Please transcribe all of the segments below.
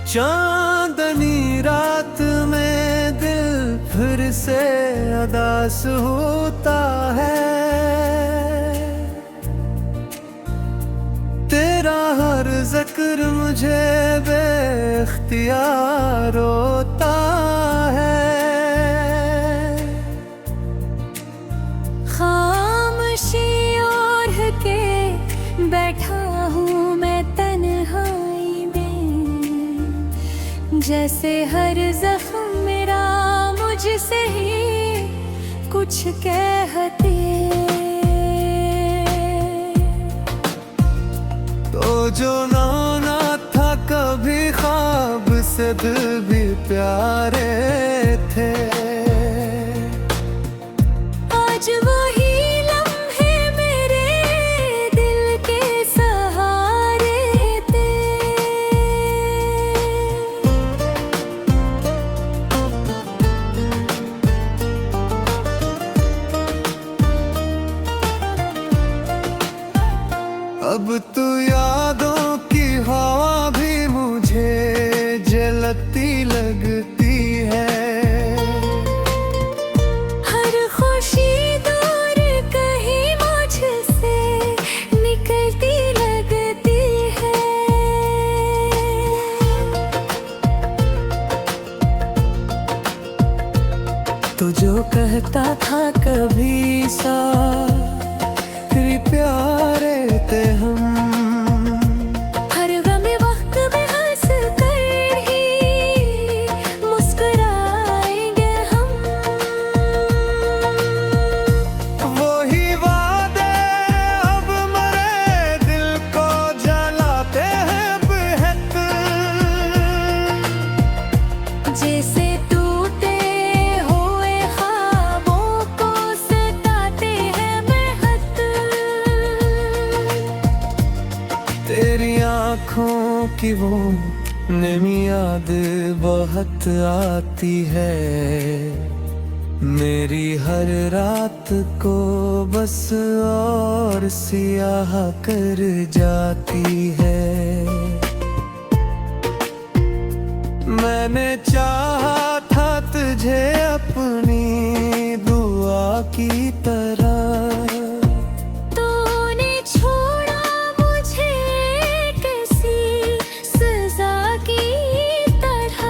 चांदनी रात में दिल फिर से उदास होता है। तेरा हर जिक्र मुझे बेख्तियार होता है। खामोशी ओढ़ के बैठा हूँ मैं तन्हाई में, जैसे हर जख्म मेरा मुझसे ही कुछ कहते। तो जो नाना था कभी ख्वाब से दिल भी प्यारे थे, आज वही लम्हे मेरे दिल के सहारे थे। अब तू यादों की हवा भी मुझे जलती लगती है। हर खुशी दूर कहीं मुझसे निकलती लगती है। तो जो कहता था कभी साथ प्यारे थे हम, हर गम वक्त में हंस कर ही मुस्कुराएंगे हम। वही वादे अब मरे दिल को जलाते हैं बेहद, जैसे टूटे हुए ख्वाबों को सताते हैं बेहद। तेरी आँखों की वो नमी याद बहुत आती है। मेरी हर रात को बस और सियाह कर जाती है। मैंने चाहा था तुझे अपनी दुआ की तरह, तूने छोड़ा मुझे कैसी सजा की तरह।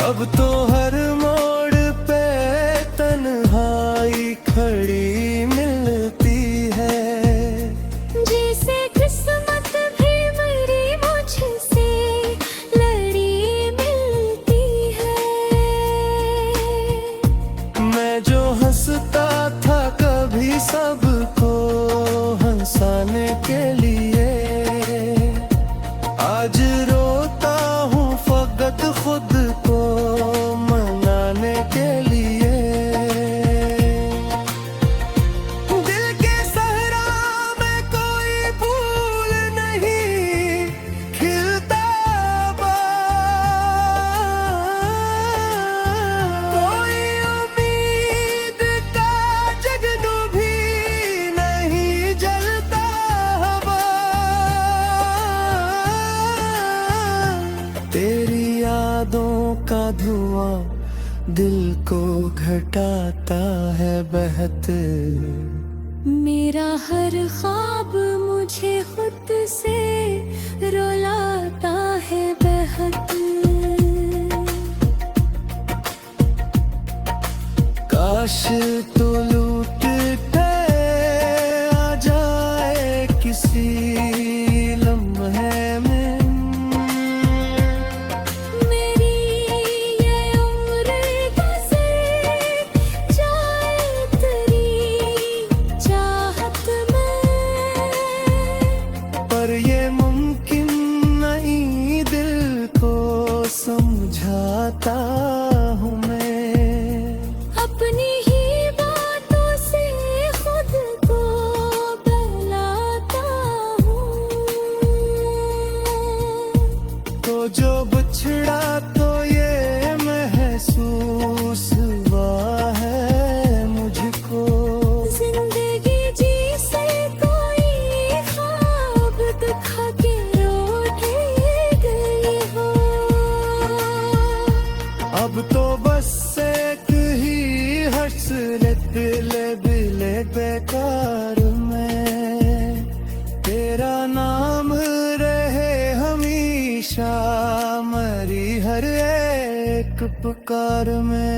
अब तो हर मोड़ पे तन्हाई खड़ी मिलती है। जैसे किस्मत भी मेरी मुझसे लड़ी मिलती है। मैं जो हंसता था कभी सबको हंसाने के लिए, आज रोता हूँ फकत खुद को मनाने के लिए। दिल के सहरा में कोई फूल नहीं खिलता, कोई उम्मीद का जगनू भी नहीं जलता। तेरी यादों का धुआं दिल को घटाता है बेहद। मेरा हर ख्वाब मुझे खुद से रुलाता है बेहद। काश तो लूट के आ जाए किसी लम्हे में, मेरी ये उम्र गुजर जाए तेरी चाहत में। पर ये मुमकिन नहीं दिल को समझाता हूँ मैं। अपने जो बिछड़ा तो ये महसूस हुआ है मुझको। जिंदगी जी से कोई ख्वाब दिखा के रोट गई हो। अब तो बस एक ही हसरत दिले बेकार में, तेरा नाम रहे हमेशा मरी हर एक पुकार में।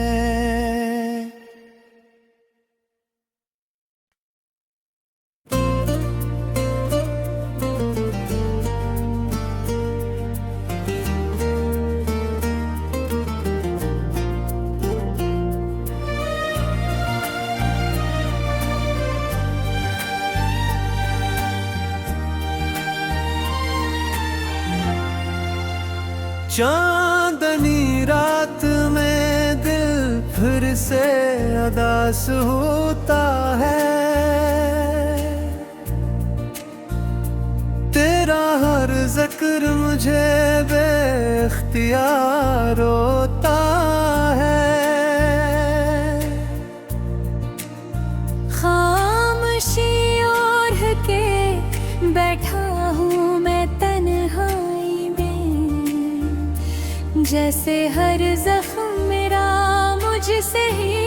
चांदनी रात में दिल फिर से उदास होता है, तेरा हर जिक्र मुझे बेख्तियार रोता है। खामोशी ओढ़ के बैठा हूँ मैं तन्हाई में, जैसे हर जख्म मेरा मुझसे ही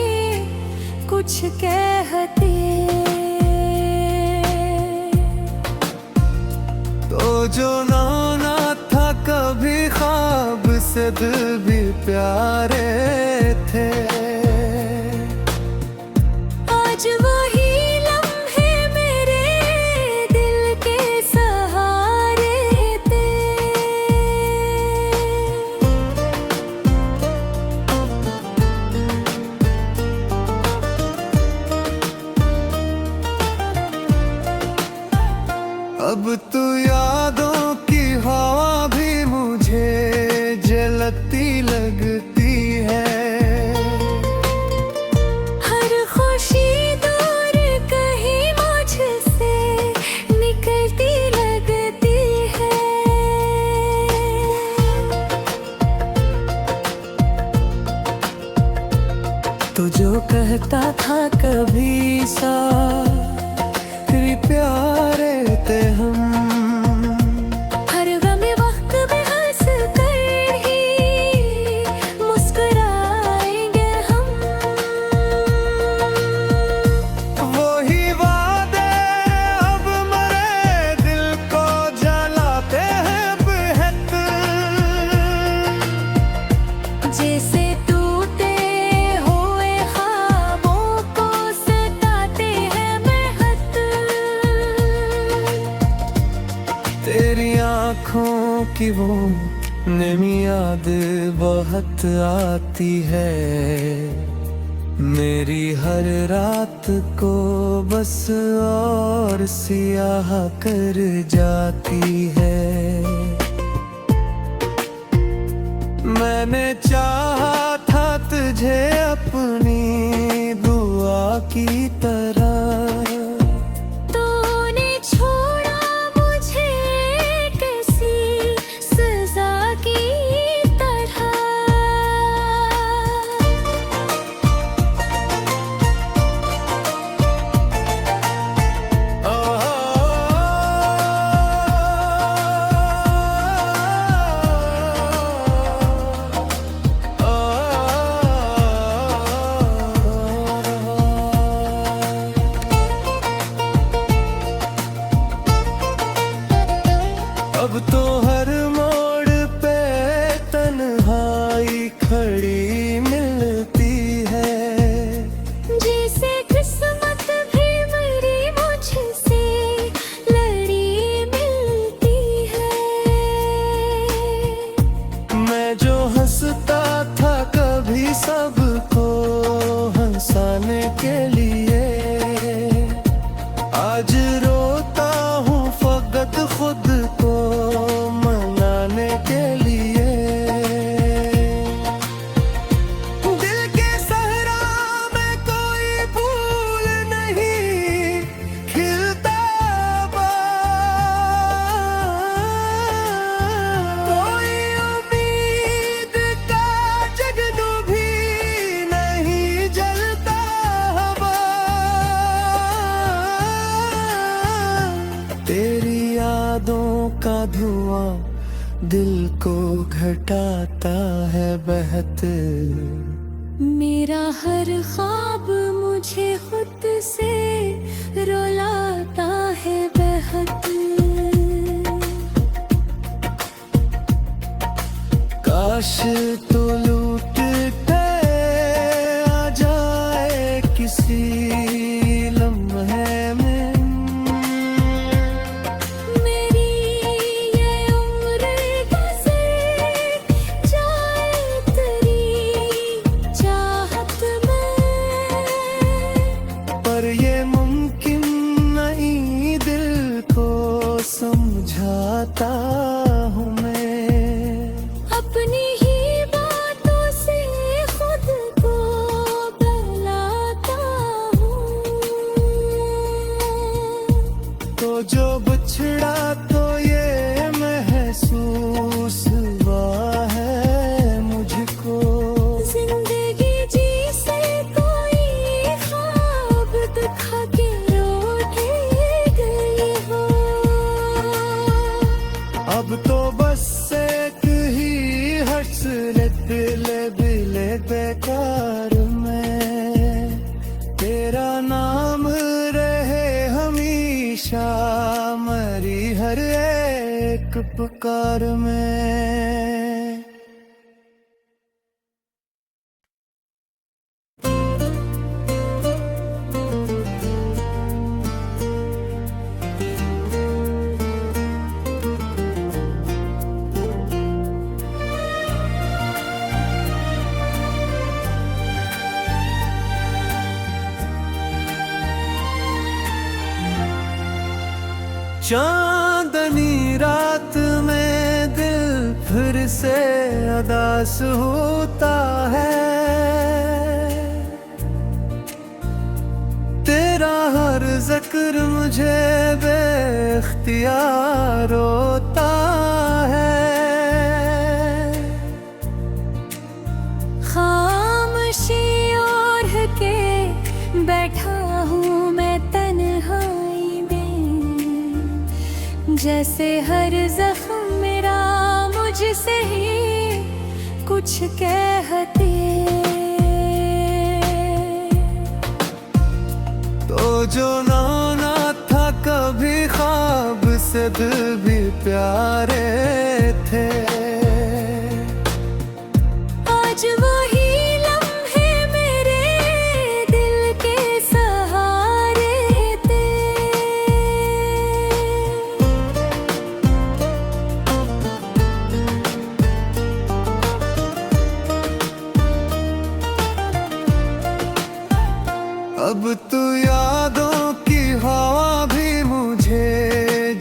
कुछ कहते। तो जो नाना था कभी ख्वाब से दिल भी प्यारे थे, आज वही लम्हे मेरे दिल के सहारे थे। अब तो यादों की हवा भी मुझे जलती लगती है। हर खुशी दूर कहीं मुझसे निकलती लगती है। तो जो कहता था कभी सारे प्यारे थे हम, हर गम वक्त में हंस कर ही मुस्कुराएंगे हम। वही वादे अब मरे दिल को जलाते हैं बेहद, जैसे टूटे हुए ख्वाबों को सताते हैं महत। तेरी आँखों की वो नमी याद बहुत आती है, मेरी हर रात को बस और सियाह कर जाती है। मैंने चाहा था तुझे अपनी दुआ की तरह, तूने छोड़ा मुझे कैसी सजा की तरह। अब तो हर मोड़ पे तन्हाई खड़ी मिलती है, जैसे किस्मत भी मेरी मुझसे लड़ी मिलती है। मैं जो हंसता था कभी सबको हंसाने के लिए, आज रोता हूँ फकत खुद को धुआं दिल को घटाता है बहत। मेरा हर ख्वाब मुझे खुद से रुलाता है बेहद। काश तो लूट के आ जाए किसी लम्हे में मेरी ये उम्र गुजर जाए तेरी चाहत में। पर ये मुमकिन नहीं, दिल को समझाता हूँ मैं। अपनी ही बातों से खुद को बहलाता हूँ। तो जो बिछड़ा तो ये महसूस हुआ है मुझको। जिंदगी जी से कोई ख्वाब दिखा के रोके गई हो। अब तो बस एक ही हसरत दिले बेकार में, तेरा नाम रहे हमेशा मरी हर एक पुकार में। चांदनी रात में दिल फिर से अदास होता है। तेरा हर जिक्र मुझे बेख्तियार होता है। खामोशी ओढ़ के बैठा हूँ मैं तन्हाई में। जैसे हर जख्म मेरा मुझसे ही कुछ कहते। तो जो नाना था कभी ख्वाब से दिल भी प्यारे थे। आज वही लम्हे मेरे दिल के सहारे थे। अब तो यादों की हवा भी मुझे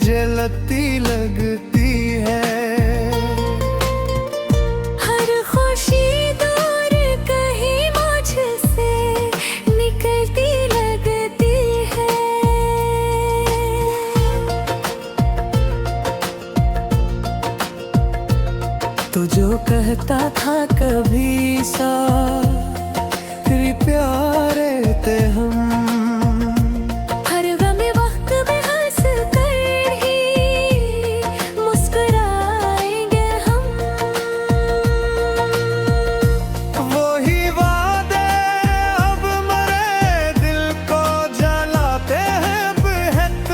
जलती लगती है। हर खुशी दूर कहीं मुझसे निकलती लगती है। तो जो कहता था कभी सारी प्यारे थे हम। हर गम वक्त में हंस कर ही मुस्कुराएंगे हम। वही वादे अब मरे दिल को जलाते हैं बेहद।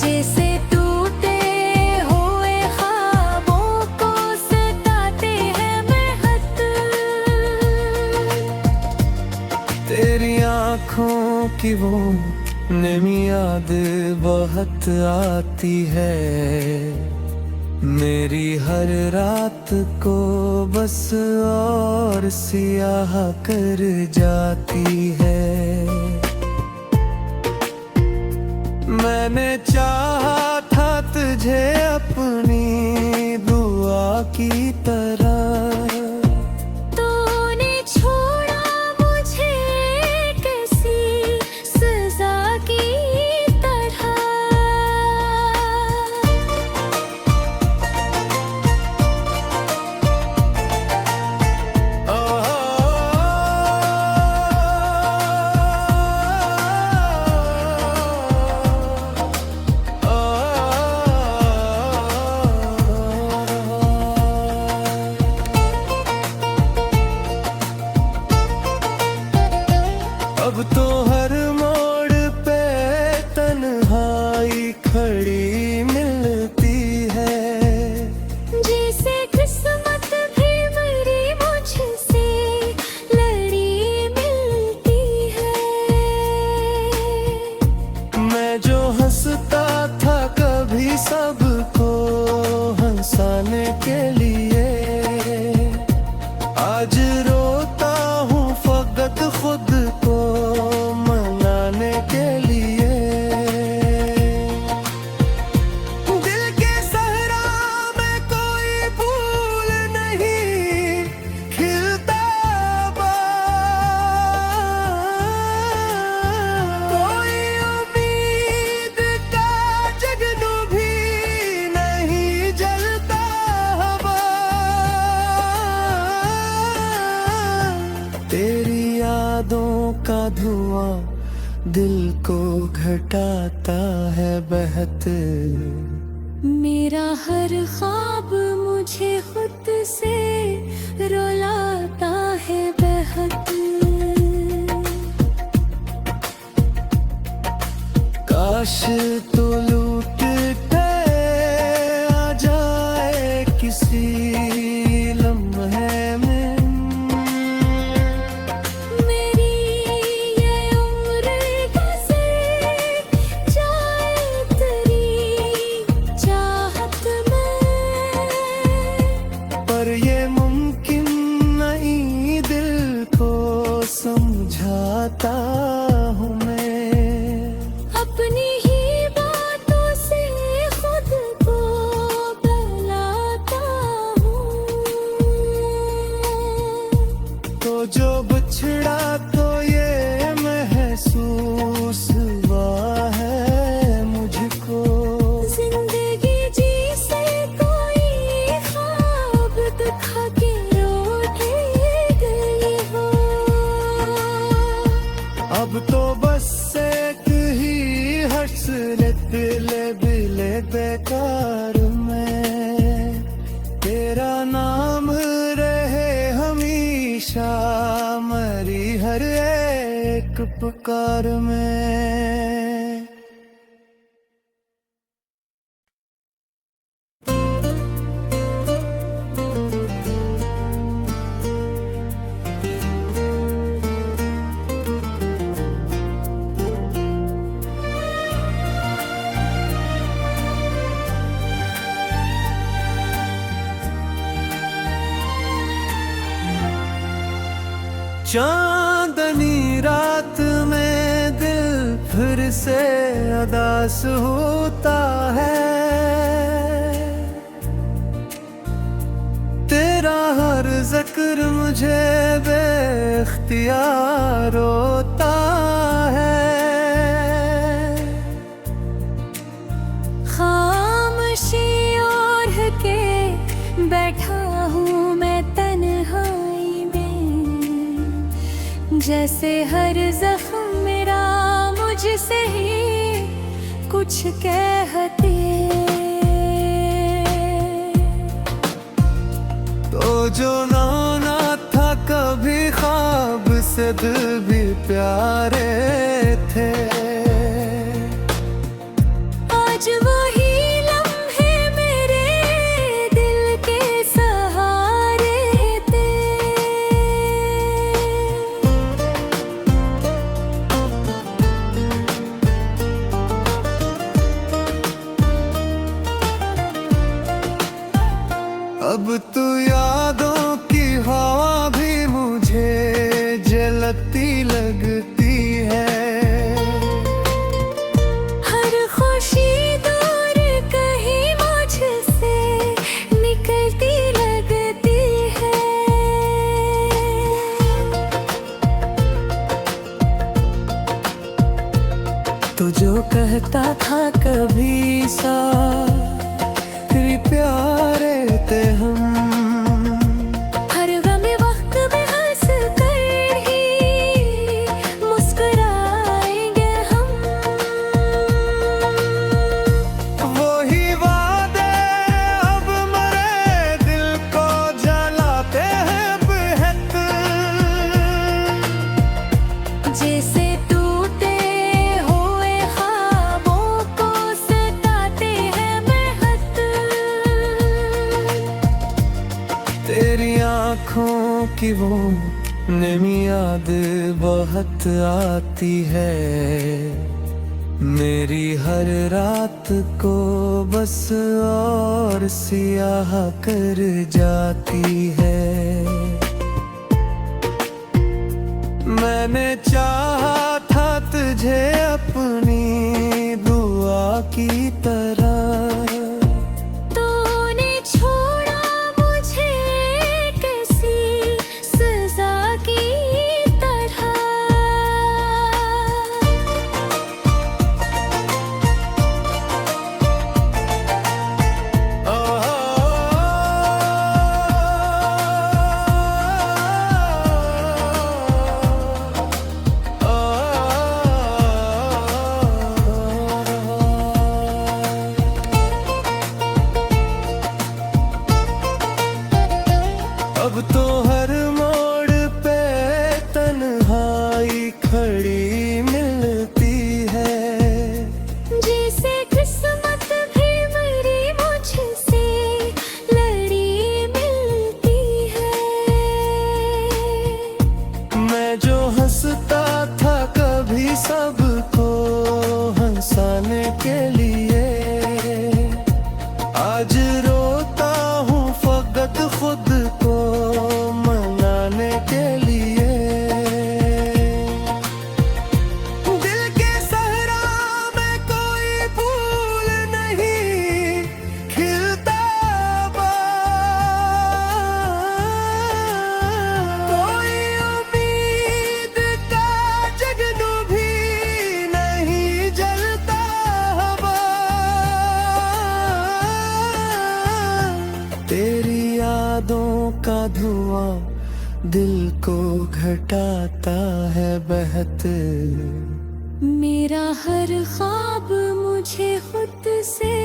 जैसे टूटे हुए ख्वाबों को सताते हैं महत। तेरी आँखों की वो नमी याद बहुत आती है। मेरी हर रात को बस और सियाह कर जाती है। मैंने चाहा था तुझे अपनी दुआ की तरह। तूने छोड़ा मुझे कैसी सजा की तरह। के लिए। आज रोता हूँ फकत खुद को मनाने के लिए। दिल के सहरा में कोई फूल नहीं खिलता कोई उम्मीद का जगनू भी नहीं जलता तेरी यादों का धुआं दिल को घटाता है बहत। मेरा हर ख्वाब मुझे खुद से रुलाता है बेहद। काश तो लूट के आ जाए किसी लम्हे में। मेरी ये उम्र गुजर जाए तेरी चाहत में। पर ये मुमकिन नहीं दिल को समझाता हूँ मैं। अपनी ही बातों से खुद को बहलाता हूँ। तो जो बिछड़ा तो ये महसूस हुआ है मुझको। जिंदगी जी से कोई ख्वाब दिखा के रोते गई हो। अब तो बस एक ही हसरत ले बिले बेकार में। तेरा नाम रहे हमेशा मरी हर एक पुकार में। चांदनी रात में दिल फिर से अदास होता है। तेरा हर जिक्र मुझे बेख्तियार होता है। खामोशी ओढ़ के बैठा हूँ मैं तन्हाई में। जैसे हर जख्म मेरा मुझसे ही कुछ कहते। तो जो नाना था कभी ख्वाब से दिल भी प्यारे थे। आज वही लम्हे मेरे दिल के सहारे थे। अब तो यादों की हवा भी मुझे जलती लगती है। हर खुशी दूर कहीं मुझसे निकलती लगती है। तो जो कहता था कभी सारी प्यारे थे हम। हर गम वक्त में हंस कर ही मुस्कुराएंगे हम। वही वादे अब मरे दिल को जलाते हैं बेहद। जैसे टूटे हुए ख्वाबों को सताते हैं महत। तेरी आँखों की वो नमी याद बहुत आती है। मेरी हर रात को बस और सियाह कर जाती है। मैंने चाहा था तुझे अपनी दुआ की तरह, तूने छोड़ा मुझे कैसी सजा की तरह। अब तो हर मोड़ पे तन्हाई खड़ी मिलती है। जैसे किस्मत भी मेरी मुझसे लड़ी मिलती है। मैं जो हंसता था कभी सबको हंसाने के लिए, आज रोता हूँ फकत खुद को मनाने के लिए। दिल के सहरा में कोई फूल नहीं खिलता, कोई उम्मीद का जगनू भी नहीं जलता। तेरी यादों का धुआं दिल को घटाता है बहत। मेरा हर ख्वाब मुझे खुद से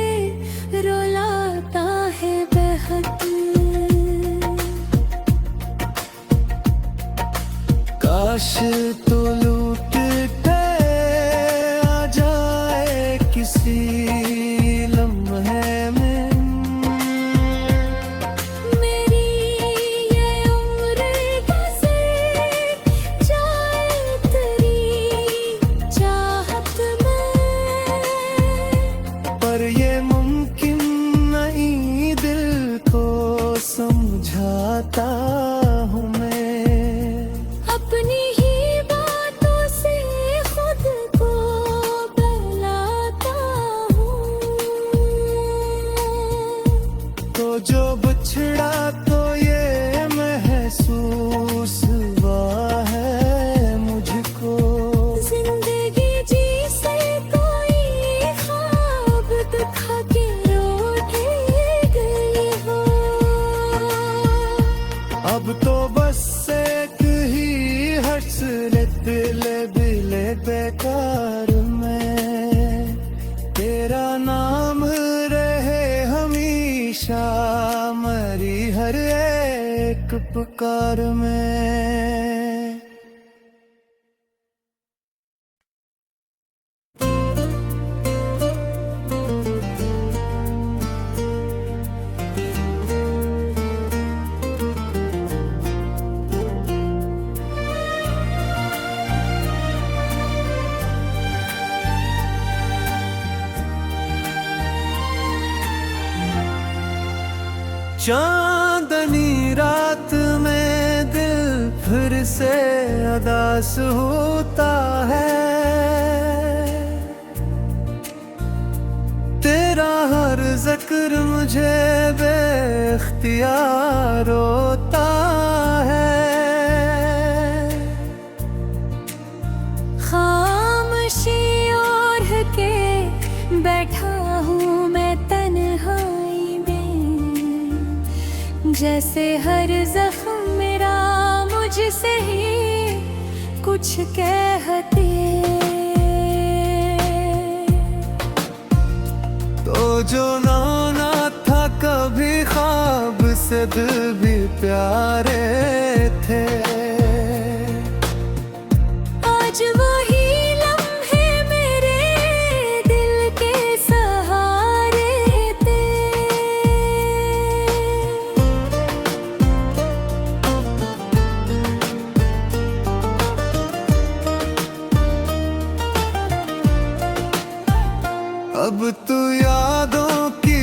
रुलाता है बेहद। काश तो लूट के आ जाए किसी लम्हे में, मेरी ये उम्र गुज़र जाए तेरी चाहत में। पर ये मुमकिन नहीं दिल को समझाता हूँ मैं। अपनी ही बातों से खुद को बहलाता हूँ। तो जो बिछड़ा तो ये महसूस हुआ है मुझको। जिंदगी जी से कोई ख्वाब दिखा के रोके गई हो। अब तो बस एक ही हसरत दिले बेकार में, तेरा नाम रहे हमेशा मरी हर एक पुकार में। चांदनी रात में दिल फिर से उदास होता है। तेरा हर जिक्र मुझे बेख्तियार होता है। खामोशी ओढ़ के बैठा हूँ मैं तन्हाई में, जैसे हर जख्म मेरा मुझसे ही कुछ कहते। तो जो नाना था कभी ख्वाब से दिल भी प्यारे थे, आज वही लम्हे मेरे दिल के सहारे थे। अब तू यादों की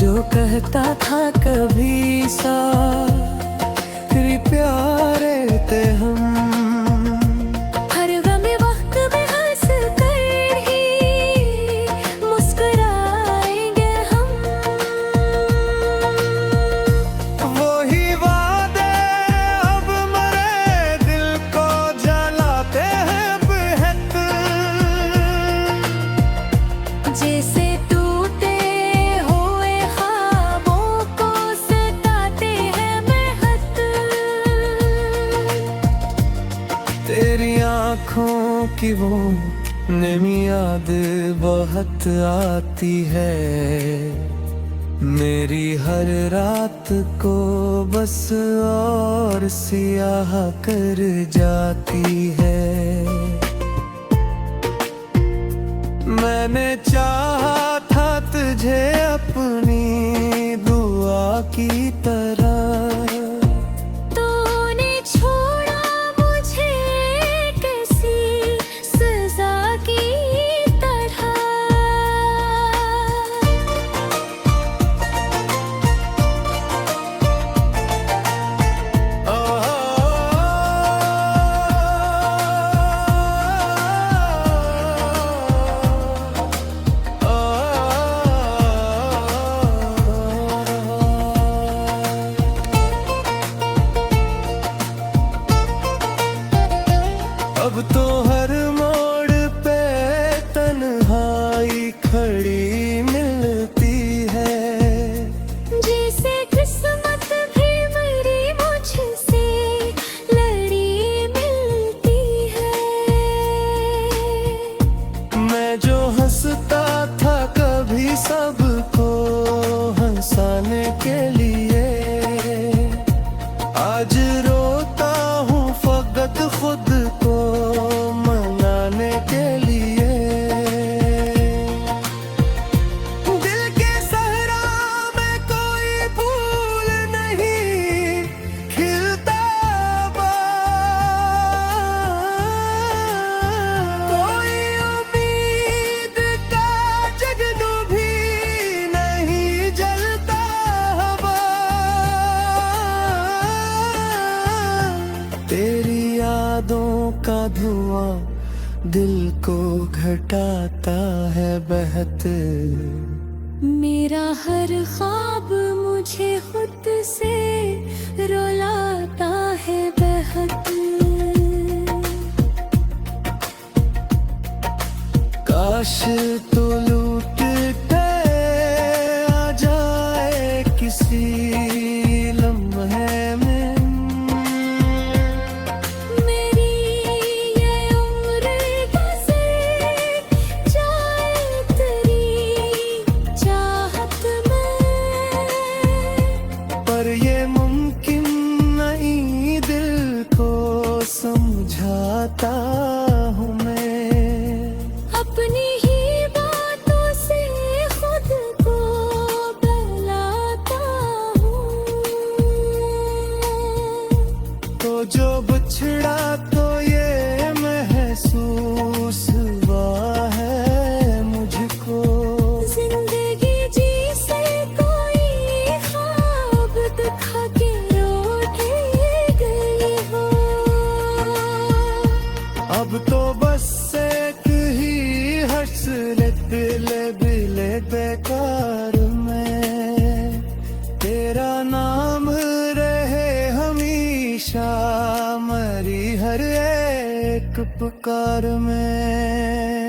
जो कहता था कभी सारी प्यारे थे हम, हर गम वक्त में हंस कर ही मुस्कुराएंगे हम। वही वादे अब मरे दिल को जलाते हैं बेहद, जैसे टूटे हुए ख्वाबों को सताते हैं बेहद। तेरी आँखों की वो नमी याद बहुत आती है, मेरी हर रात को बस और सियाह कर जाती है। मैंने चाहा था तुझे अपनी दुआ की तरह, तूने छोड़ा मुझे कैसी सजा की तरह। अब तो हर मोड़ पे तन्हाई खड़ी मिलती है, जैसे किस्मत भी मेरी मुझसे लड़ी मिलती है। मैं जो हंसता था कभी सबको हंसाने के लिए, आज रोता हूँ फकत खुद को मनाने के लिए। दिल के सहरा में कोई फूल नहीं खिलता, कोई उम्मीद का जगनू भी नहीं जलता हवा। तेरी यादों का धुआं दिल को घटाता है बेहद, मेरा हर ख्वाब मुझे खुद से रुलाता है बेहद। काश तो लूट के आ जाए किसी लम्हे में, मेरी ये उम्र गुजर जाए तेरी चाहत में, पर ये मुमकिन नहीं दिल को समझाता हूँ मैं। अपनी ही बातों से खुद को बहलाता हूँ। तो जो बिछड़ा तो ये महसूस हुआ है मुझको, जिंदगी जी से कोई ख्वाब दिखा के रोके गई हो। अब तो बस एक ही हसरत दिले दिले बेकार में, तेरा नाम रहे हमेशा मरी हर एक पुकार में।